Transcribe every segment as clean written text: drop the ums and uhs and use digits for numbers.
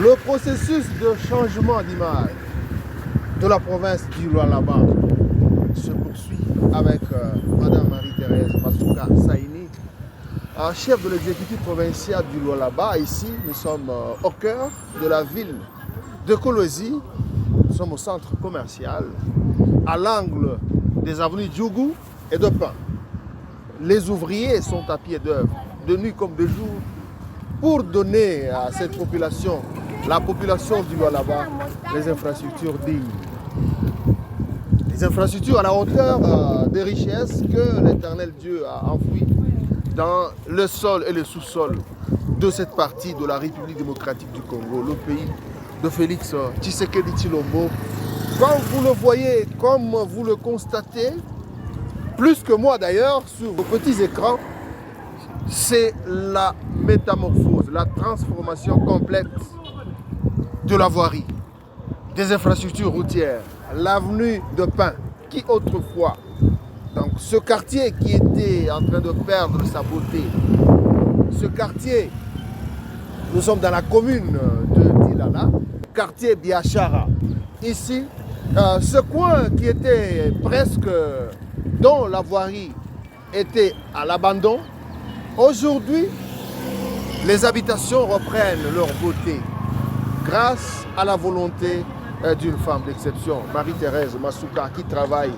Le processus de changement d'image de la province du Lualaba se poursuit avec Madame Marie-Thérèse Masuka Saini, chef de l'exécutif provincial du Lualaba. Ici, nous sommes au cœur de la ville de Kolwezi. Nous sommes au centre commercial, à l'angle des avenues Djougou et de Pain. Les ouvriers sont à pied d'œuvre, de nuit comme de jour, pour donner à cette population, la population du Lualaba, les infrastructures dignes. Les infrastructures à la hauteur des richesses que l'Éternel Dieu a enfouies dans le sol et le sous-sol de cette partie de la République démocratique du Congo, le pays de Félix Tshisekedi Tshilombo. Comme vous le voyez, comme vous le constatez, plus que moi d'ailleurs, sur vos petits écrans, c'est la métamorphose, la transformation complète de la voirie, des infrastructures routières, l'avenue de Pain, qui autrefois, donc ce quartier qui était en train de perdre sa beauté, ce quartier, nous sommes dans la commune de Dilala, quartier Biachara. Ici, ce coin qui était presque, dont la voirie était à l'abandon, aujourd'hui, les habitations reprennent leur beauté grâce à la volonté d'une femme d'exception, Marie-Thérèse Masuka, qui travaille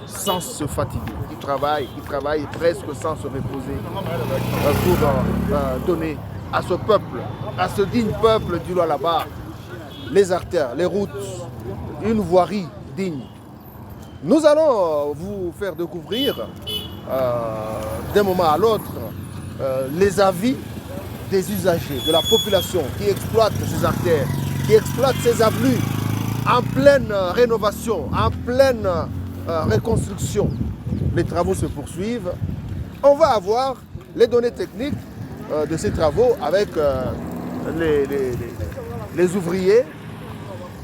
sans se fatiguer, qui travaille presque sans se reposer pour donner à ce peuple, à ce digne peuple du Lualaba, les artères, les routes, une voirie digne. Nous allons vous faire découvrir d'un moment à l'autre les avis des usagers, de la population qui exploite ces artères, qui exploite ces avenues en pleine rénovation, en pleine reconstruction. Les travaux se poursuivent. On va avoir les données techniques de ces travaux avec les ouvriers.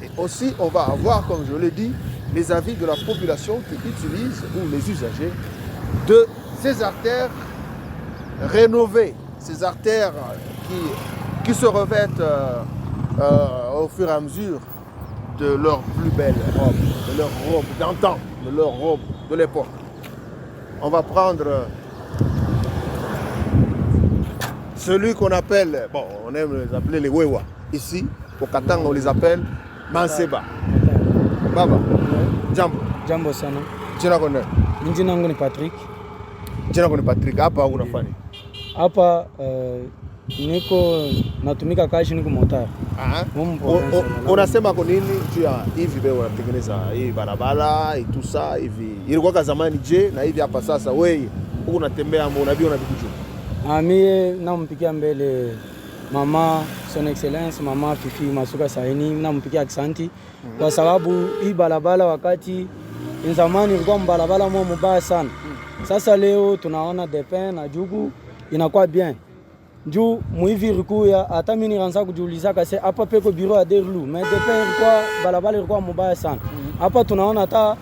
Et aussi, on va avoir, comme je l'ai dit, les avis de la population qui utilise, ou les usagers, de ces artères rénovées, ces artères qui se revêtent au fur et à mesure de leur plus belle robe, de leur robe d'antan, de leur robe de l'époque. On va prendre celui qu'on appelle, bon, on aime les appeler les Wewa. Ici, au Katanga, on les appelle Manseba. Baba, Jambo. Jambo sana. Jina kone? Jina langu ni Patrick. Jina kone Patrick. Hapa unafanya? Hapa niko natumika kazi, niko motari. Unasema kwa nini juu ya hivi leo unatengeneza hii barabara, tout ça hivi? Ilikuwa zamani je, na hivi hapa sasa wewe huko unatembea mbona unaviona vitu juu? Mimi nampikia mbele mama son excellence mama Fifi Masuka Saini, nampikia aksanti kwa sababu hii barabara wakati zamani ilikuwa barabara mbaya sana. Sasa leo tunaona Depin na Djougou inakuwa bien. Juu muivi rikuya hata mimi nikaanza kujiuliza kase hapa peko bureau ya Derlu, mais Depin ilikuwa barabara ilikuwa mbaya sana. Hapa tunaona hata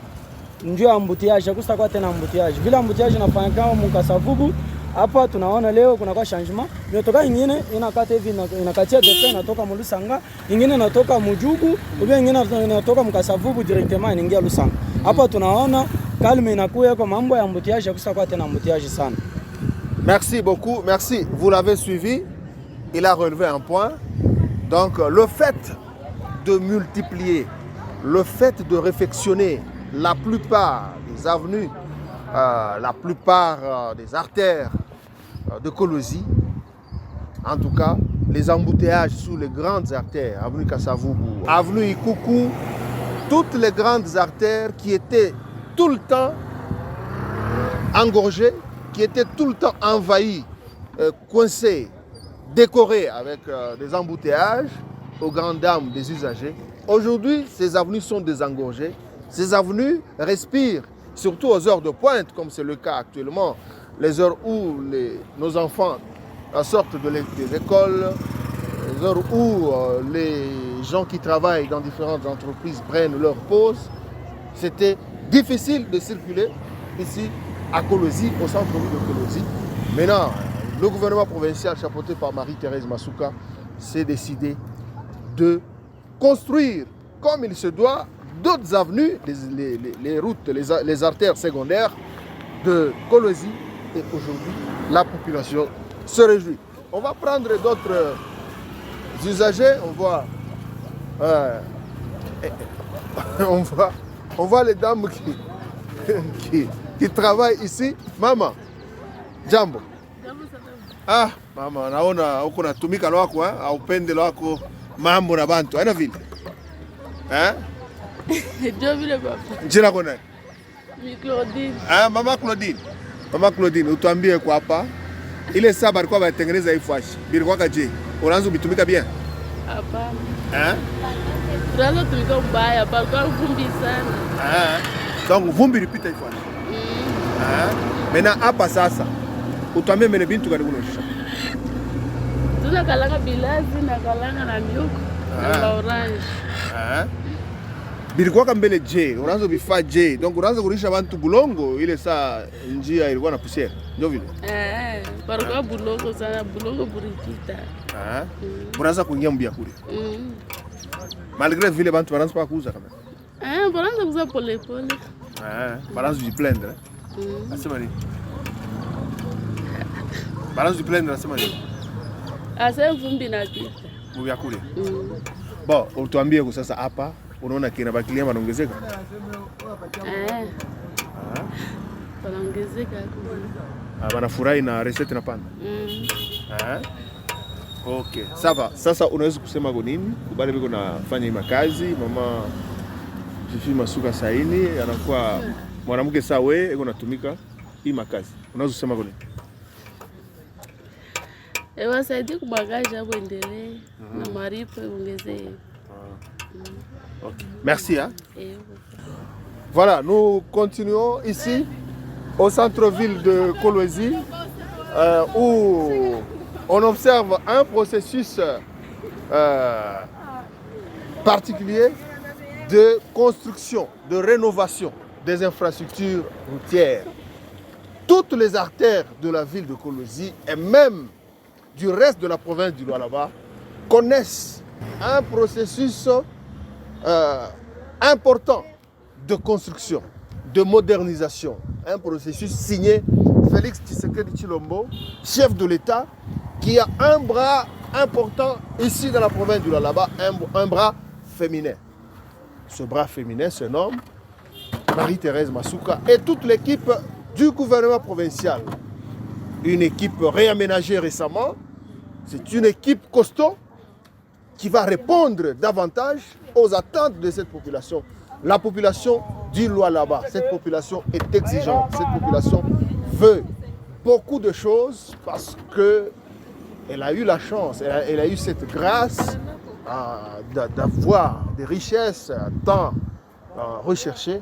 njoo ambutiage, kusitakuwa tena ambutiage. Bila ambutiage inafanya kama Mkasavubu. Hapa tunaona leo kuna kwa changement. Imetoka ingine inakata hivi inakatia Depin inatoka Mulusanga, ingine inatoka Mujugu, ubia ingine inatoka Mkasavubu directement inaingia Lusanga. Hapa tunaona calme inakuya kwa mambo ya ambutiage, kusitakuwa tena ambutiage sana. Merci beaucoup, merci. Vous l'avez suivi, il a relevé un point. Donc le fait de multiplier, le fait de réfectionner la plupart des avenues, la plupart des artères de Kolwezi, en tout cas les embouteillages sous les grandes artères, avenue Kasavubu, avenue Ikuku, toutes les grandes artères qui étaient tout le temps engorgées, qui étaient tout le temps envahis, coincés, décorés avec des embouteillages aux grandes dames des usagers. Aujourd'hui, ces avenues sont désengorgées. Ces avenues respirent, surtout aux heures de pointe, comme c'est le cas actuellement, les heures où nos enfants sortent des écoles, les heures où les gens qui travaillent dans différentes entreprises prennent leur pause. C'était difficile de circuler ici à Kolwezi, au centre-ville de Kolwezi. Maintenant, le gouvernement provincial chapeauté par Marie-Thérèse Masuka s'est décidé de construire, comme il se doit, d'autres avenues, les routes, les artères secondaires de Kolwezi. Et aujourd'hui, la population se réjouit. On va prendre d'autres usagers. On voit les dames qui travaillent ici. Maman, jambo. Ah, mama, naona huko natumika lwako aupende lwako mambo na bantu. Haina vile. Ndio vile baba. Jina lako nani? Ni Claudine. Mama Claudine. Mama Claudine, utuambie kwa hapa. Ile saba alikuwa anatengeneza hii fashi. Bilikuwa je? Unaanza kutumika bien? Hapana. Tunaanza tumika mbaya, kwa vumbi sana. Donc vumbi lipita hii fashi. Mena hapa sasa. Utuambie mene bintu gani kunosha? Tunakalanga bilazi na kalanga na mioko na orange. Bilikuwa mbele je, unaanza bifaa je. Donc unaanza kulisha bantu bulongo ile saa njia ilikuwa na pusiere. Ndio vile. Parkwa bulongo sana, bulongo burikita. Unaanza kuingia mbia kule. Malgré vile bantu wanaanza pa kuuza kama. Wanaanza kuuza pole pole. Wanaanza kujiplendre. Asema nini? Wanaanza kujiplendre asema nini? Asa vumbi na pita. Mbia kule. Bon, utuambie kwa sasa hapa unaona kina bakilia wanaongezeka? Wanaongezeka. Wanafurahi na recette inapanda. Okay. Sawa. Sasa unaweza kusema kwa nini? Kubali biko nafanya hii makazi, mama Fifi Masuka Saini anakuwa mwanamke sawa eko natumika hii makazi. Unaweza kusema kwa nini? Wasaidie kubagaja hapo endelee na maripo ongezee. Okay. Merci. Voilà, nous continuons ici au centre-ville de Kolwezi où on observe un processus particulier de construction, de rénovation des infrastructures routières. Toutes les artères de la ville de Kolwezi et même du reste de la province du Lualaba connaissent un processus important de construction, de modernisation. Un processus signé Félix Tshisekedi Tshilombo, chef de l'État, qui a un bras important ici dans la province du Lualaba, un bras féminin. Ce bras féminin se nomme Marie-Thérèse Masuka et toute l'équipe du gouvernement provincial. Une équipe réaménagée récemment. C'est une équipe costaud qui va répondre davantage aux attentes de cette population. La population du Lualaba, cette population est exigeante. Cette population veut beaucoup de choses parce qu'elle a eu la chance, elle a eu cette grâce d'avoir des richesses tant recherchées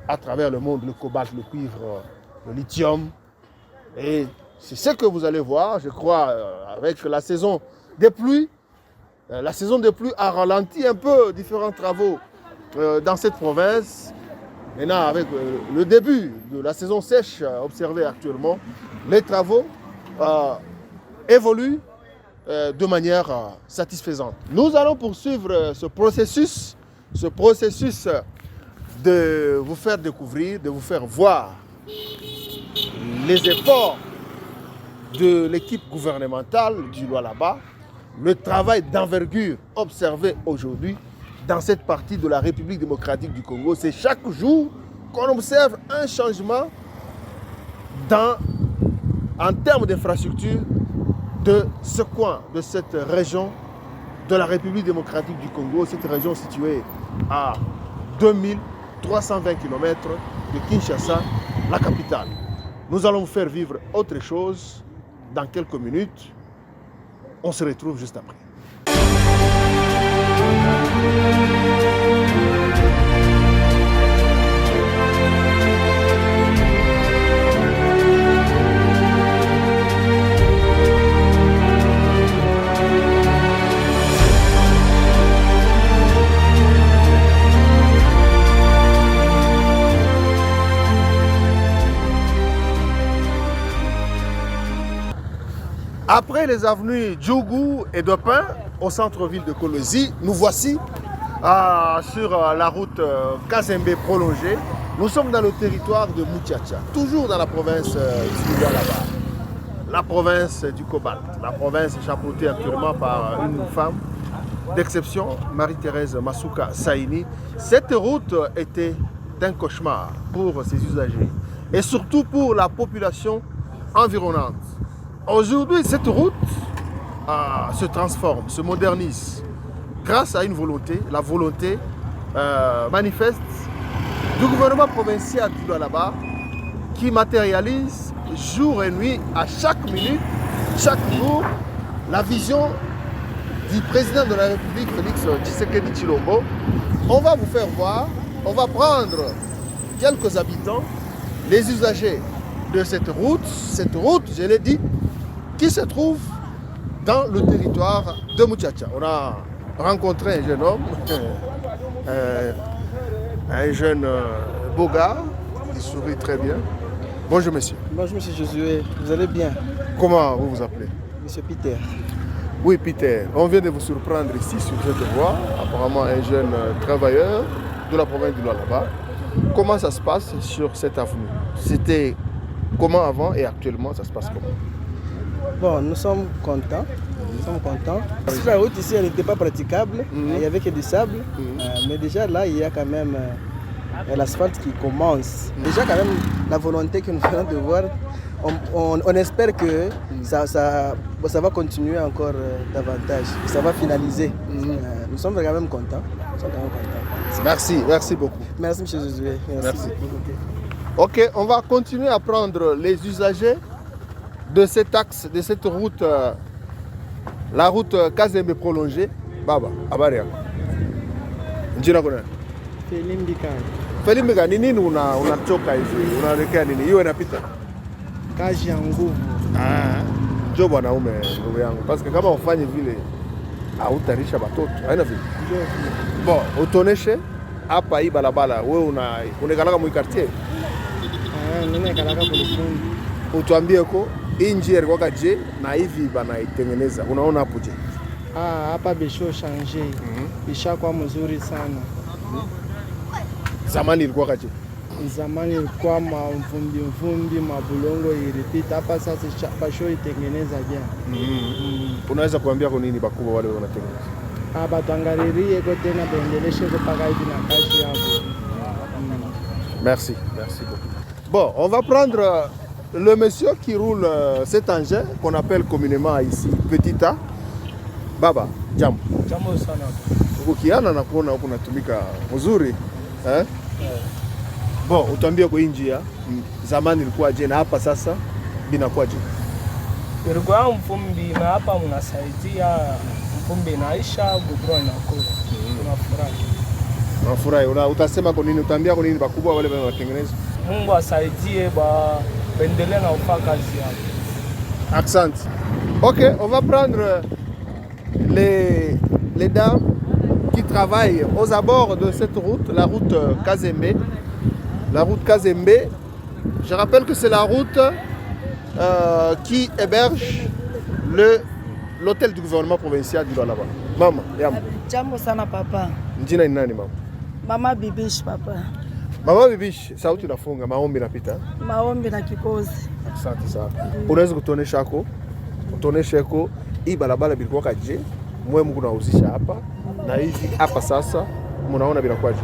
à travers le monde, le cobalt, le cuivre, le lithium. Et c'est ce que vous allez voir, je crois, avec la saison des pluies. La saison des pluies a ralenti un peu différents travaux dans cette province. Maintenant, avec le début de la saison sèche observée actuellement, les travaux évoluent de manière satisfaisante. Nous allons poursuivre ce processus de vous faire découvrir, de vous faire voir les efforts de l'équipe gouvernementale du Lualaba, le travail d'envergure observé aujourd'hui dans cette partie de la République démocratique du Congo. C'est chaque jour qu'on observe un changement en termes d'infrastructure de ce coin, de cette région de la République démocratique du Congo, cette région située à 2320 km de Kinshasa, la capitale. Nous allons vous faire vivre autre chose dans quelques minutes. On se retrouve juste après. Après les avenues Djougou et Dopin, au centre-ville de Kolwezi. Nous voici sur la route Kazembe prolongée. Nous sommes dans le territoire de Moutiacha, toujours dans la province du Lualaba, la province du Cobalt, la province chapeautée actuellement par une femme d'exception, Marie-Thérèse Masuka Saini. Cette route était un cauchemar pour ses usagers et surtout pour la population environnante. Aujourd'hui, cette route se transforme, se modernise grâce à une volonté, la volonté manifeste du gouvernement provincial du Lualaba qui matérialise jour et nuit, à chaque minute, chaque jour, la vision du président de la République, Félix Tshisekedi Tshilombo. On va vous faire voir, on va prendre quelques habitants, les usagers de cette route, je l'ai dit, qui se trouve dans le territoire de Moutiacha. On a rencontré un jeune homme, un jeune beau gars, qui sourit très bien. Bonjour monsieur. Bonjour monsieur Josué, vous allez bien? Comment vous vous appelez? Monsieur Peter. Oui Peter, on vient de vous surprendre ici sur cette voie, apparemment un jeune travailleur de la province du Lualaba. Comment ça se passe sur cette avenue? C'était comment avant et actuellement ça se passe comment? Bon, nous sommes contents. La route ici, elle n'était pas praticable. Il n'y avait que du sable. Mais déjà là, il y a quand même l'asphalte qui commence. Déjà quand même la volonté que nous venons de voir, on espère que ça va continuer encore davantage. Ça va finaliser. Nous sommes quand même contents. Merci beaucoup. Merci M. Josué. Merci. Ok, on va continuer à prendre les usagers de cet axe, de cette route, la route Kazembe prolongée. Baba, habari yako? Jina kuna? Felim Bika, nini unachoka hivi? Unaelekea nini? Hiyo inapita? Kazi ya nguvu. Njoo bwanaume ndugu yangu. Parce que kama ufanye vile hautarisha watoto. Haina vile. Bon, utoneshe hapa hii barabara wewe unakalaka mu quartier. Mimi nakalaka kulifunga. Utuambie ko hii njia ilikuwa je na hivi banaitengeneza. Unaona hapo je? Hapa bisho change. Bishakuwa mzuri sana. Zamani ilikuwa kaje? Zamani ilikuwa mvumbi, mabulongo ilipita. Hapa sasa basho itengeneza bien. Unaweza kuambia kwa nini bakubwa wale wanatengeneza? Batangaririe ko tena baendeleshe mpaka hivi na kazi yao. Merci beaucoup. Bon, on va prendre le monsieur qui roule cet engin qu'on appelle communément ici Petit A. Baba, jambo. Jambo sana. Ukiana na kuona huko natumika mzuri. Bon, utambie kwa njia zamani ilikuwa je na hapa sasa binakuwa je? Ilikuwa mfumbi na hapa mnasaidia mfumbi naisha gudro inakuwa. Tunafurahi. Utasema kwa nini utambia kwa nini bakubwa wale wanatengeneza? Mungu asaidie baendelee na ufaka kazi yao. Accent. Ok, on va prendre les dames qui travaillent aux abords de cette route, la route Kazembe. La route Kazembe, je rappelle que c'est la route qui héberge l'hôtel du gouvernement provincial du Lualaba. Mama, yam. Jambo sana papa. Njina ni nani mama? Mama Bibish papa. Mama Bibish, sauti nafunga, maombi napita. Maombi na kikozi. Asante sana. Unaweza kutuonesha hako? Utuoneshe hako hii barabara bilikuwa kaje? Mwe mko nauzisha hapa na hivi hapa sasa mnaona bilikuwaje?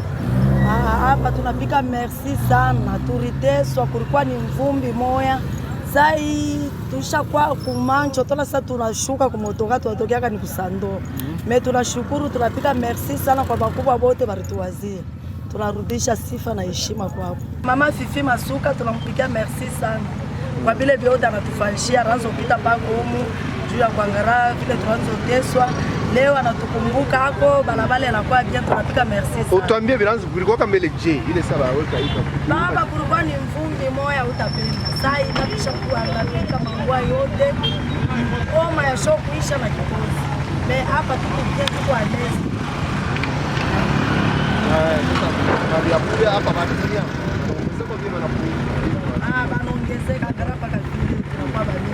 Hapa tunapika merci sana. Turiteswa kulikuwa ni mvumbi moya. Sai tushakuwa kumancho tola sasa tunashuka kumotoka tunatokea ni kusando. Me tunashukuru tunapika merci sana kwa bakubwa wote barituwazie. Tunarudisha sifa na heshima kwao. Mama Fifi Masuka tunampikia merci sana. Kwa vile vyote anatufanyishia ranzo kupita pako humu juu ya kuangalia vile tunazoteswa. Leo anatukumbuka hako barabara anakuwa bien tunapika merci sana. Utuambie vilanzo vilikuwa kama ile je ile saba weka hiyo. Baba kulikuwa ni mvumbi moya utapenda. Sasa inabisha kuangalia mambo yote. Koma ya show kuisha na kikosi. Me hapa tuko kwa lezi. Ndio hapa badilia. Sasa kwa wanapuia. Banaongezeka gharama kadiri tunakuwa bani.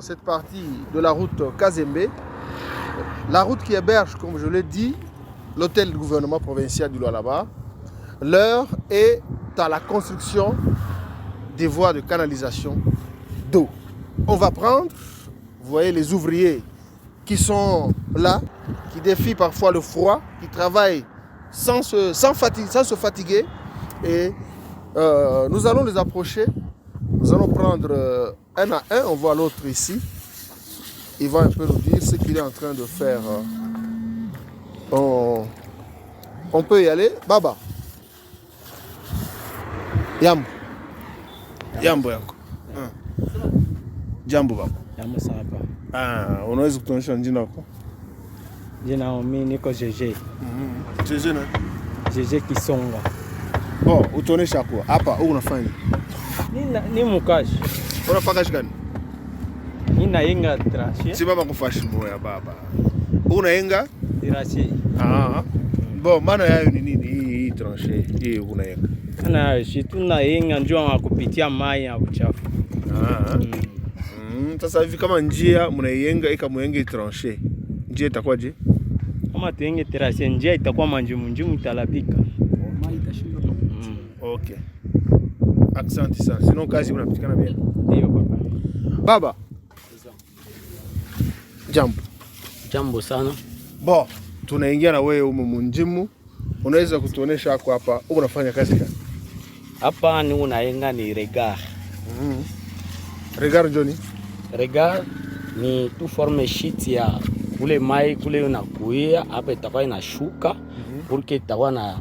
dans cette partie de la route Kazembe, la route qui héberge, comme je l'ai dit, l'hôtel du gouvernement provincial du Lualaba. L'heure est à la construction des voies de canalisation d'eau. On va prendre, vous voyez les ouvriers qui sont là, qui défient parfois le froid, qui travaillent sans se fatiguer. Et nous allons les approcher. Nous allons prendre un à un. On voit l'autre ici. Il va un peu nous dire ce qu'il est en train de faire. On peut y aller. Baba. Yambo. Yambo yako. Jambo baba. Jambo sana. Unaweza kutuonyesha jina lako? Jina mimi niko Jeje. Jeje na? Jeje Kisonga. Bon, utuonyesha kwa hapa unafanya ni mukashi. Unafanya kazi gani? Ninayenga trashi. Si baba kufashi moya baba. Unayenga? Trashi. Bon, maana yayo ni nini hii tranche hii unayenga? Kana shi tunayenga njoo kupitia mai ya uchafu. Sasa hivi kama njia mnaiyenga ikamuyenga tranche. Njia itakuwaje? Kama tuenge trashi njia itakuwa manjumu italapika. Okay. Asante sana. Sinon kazi unapitikana bien. Ndio baba. Baba. Jambo. Jambo sana. Bon, tunaingia na wewe humu munjimu. Unaweza kutuonesha hapo hapa unafanya kazi gani? Hapa ni unayenga ni regard. Regard Johnny. Regard ni tu forme sheet ya kule mai kule unakuia hapa itakuwa inashuka porque itakuwa na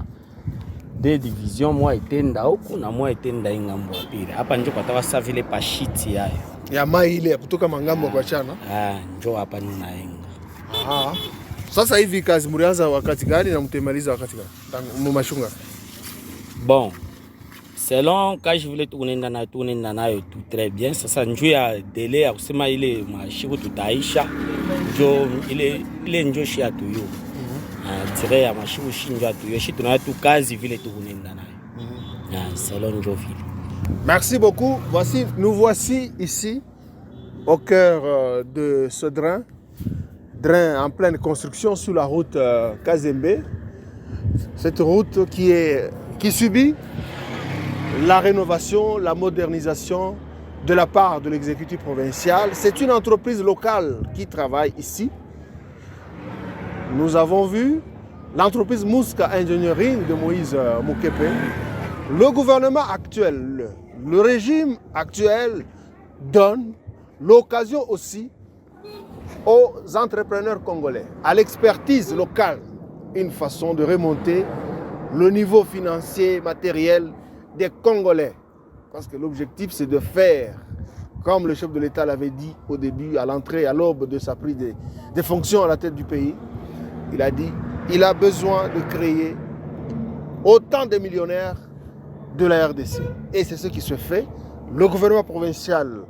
de division moja itenda huku na moja itenda ngambo ya pili. Hapa ndio patawa sa vile pa sheet yayo. Ya mai ile kutoka mangambo kwa chana. Njoo hapa ni nayenga. Sasa hivi kazi mlianza wakati gani na mtemaliza wakati gani? Mashunga. Bon. Selon quand je voulais tunaenda nayo tout très bien. Sasa njoo ya délai ya kusema ile mashiku tutaisha. Njoo ile njoo shi atuyo. Tire ya mashiku shi njoo atuyo. Shi tunayo tu kazi vile tunaenda nayo. Selon njoo vile. Merci beaucoup. Nous voici ici au cœur de ce drain en pleine construction sur la route Kazembe. Cette route qui subit la rénovation, la modernisation de la part de l'exécutif provincial. C'est une entreprise locale qui travaille ici. Nous avons vu l'entreprise Mouska Engineering de Moïse Moukepe. Le gouvernement actuel, le régime actuel donne l'occasion aussi aux entrepreneurs congolais, à l'expertise locale, une façon de remonter le niveau financier, matériel des Congolais. Parce que l'objectif, c'est de faire, comme le chef de l'État l'avait dit au début, à l'entrée, à l'aube de sa prise des fonctions à la tête du pays, il a dit, il a besoin de créer autant de millionnaires de la RDC. Et c'est ce qui se fait. Le gouvernement provincial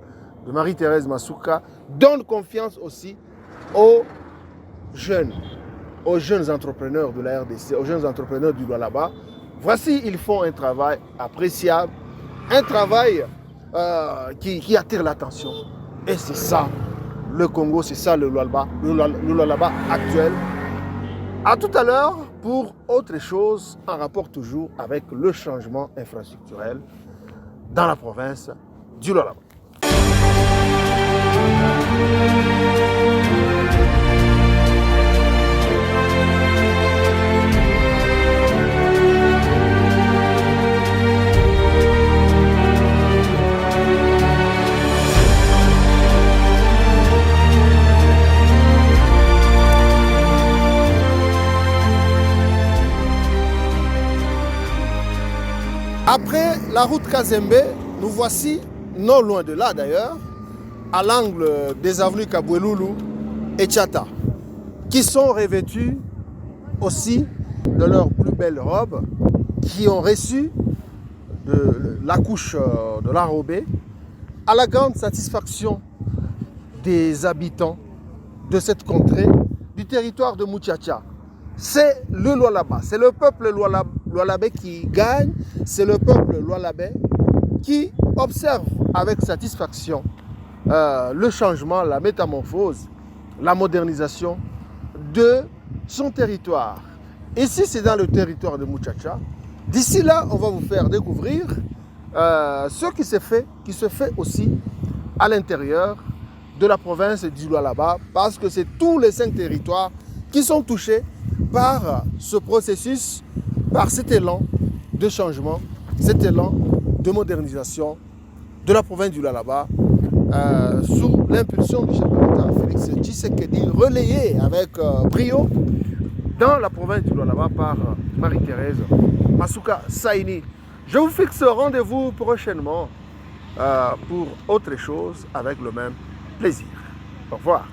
de Marie-Thérèse Masuka donne confiance aussi aux jeunes entrepreneurs de la RDC, aux jeunes entrepreneurs du Lualaba. Voici, ils font un travail appréciable, un travail qui attire l'attention. Et c'est ça, le Congo, c'est ça le Lualaba actuel. À tout à l'heure pour autre chose en rapport toujours avec le changement infrastructurel dans la province du Lualaba. Après la route Kazembe, nous voici, non loin de là d'ailleurs, à l'angle des avenues Kaboueloulou et Tchata, qui sont revêtues aussi de leurs plus belles robes, qui ont reçu la couche de l'enrobé, à la grande satisfaction des habitants de cette contrée, du territoire de Muchacha. C'est le Lualaba, c'est le peuple Lualabais qui gagne, c'est le peuple Lualabais qui observe avec satisfaction le changement, la métamorphose, la modernisation de son territoire. Ici, c'est dans le territoire de Muchacha. D'ici là, on va vous faire découvrir ce qui se fait aussi à l'intérieur de la province du Lualaba, parce que c'est tous les 5 territoires qui sont touchés par ce processus, par cet élan de changement, cet élan de modernisation de la province du Lualaba, sous l'impulsion du chef de l'État, Félix Tshisekedi, relayé avec brio dans la province du Lualaba par Marie-Thérèse Masuka Saini. Je vous fixe rendez-vous prochainement pour autre chose avec le même plaisir. Au revoir.